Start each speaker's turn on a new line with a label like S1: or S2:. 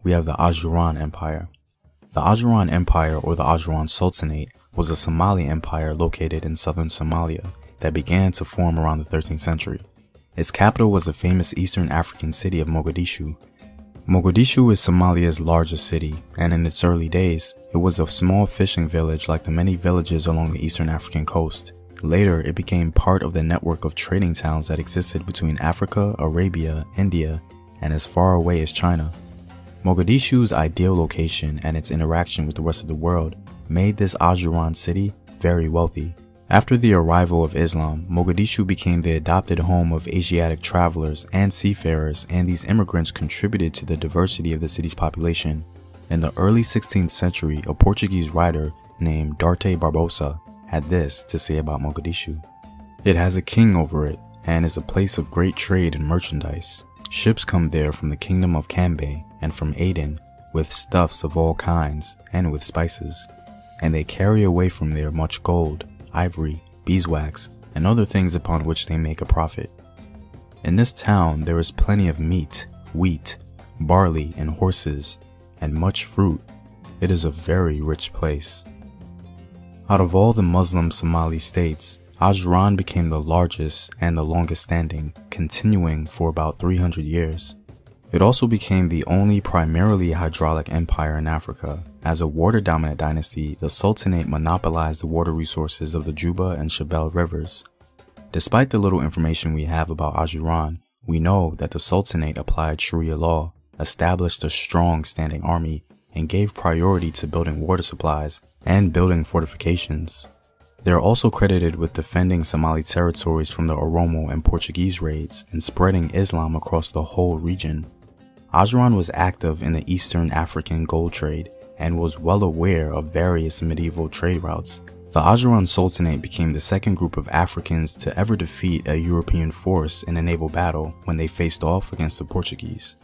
S1: we have the Ajuran Empire. The Ajuran Empire, or the Ajuran Sultanate, was a Somali empire located in southern Somalia that began to form around the 13th century. Its capital was the famous Eastern African city of Mogadishu. Mogadishu is Somalia's largest city, and in its early days, it was a small fishing village like the many villages along the Eastern African coast. Later, it became part of the network of trading towns that existed between Africa, Arabia, India, and as far away as China. Mogadishu's ideal location and its interaction with the rest of the world made this Ajuran city very wealthy. After the arrival of Islam, Mogadishu became the adopted home of Asiatic travelers and seafarers, and these immigrants contributed to the diversity of the city's population. In the early 16th century, a Portuguese writer named Duarte Barbosa had this to say about Mogadishu. It has a king over it, and is a place of great trade and merchandise. Ships come there from the kingdom of Cambay and from Aden, with stuffs of all kinds, and with spices. And they carry away from there much gold, ivory, beeswax, and other things upon which they make a profit. In this town there is plenty of meat, wheat, barley, and horses, and much fruit. It is a very rich place. Out of all the Muslim Somali states, Ajuran became the largest and the longest standing, continuing for about 300 years. It also became the only primarily hydraulic empire in Africa. As a water-dominant dynasty, the Sultanate monopolized the water resources of the Juba and Shabelle rivers. Despite the little information we have about Ajuran, we know that the Sultanate applied Sharia law, established a strong standing army, and gave priority to building water supplies and building fortifications. They are also credited with defending Somali territories from the Oromo and Portuguese raids and spreading Islam across the whole region. Ajuran was active in the Eastern African gold trade and was well aware of various medieval trade routes. The Ajuran Sultanate became the second group of Africans to ever defeat a European force in a naval battle when they faced off against the Portuguese.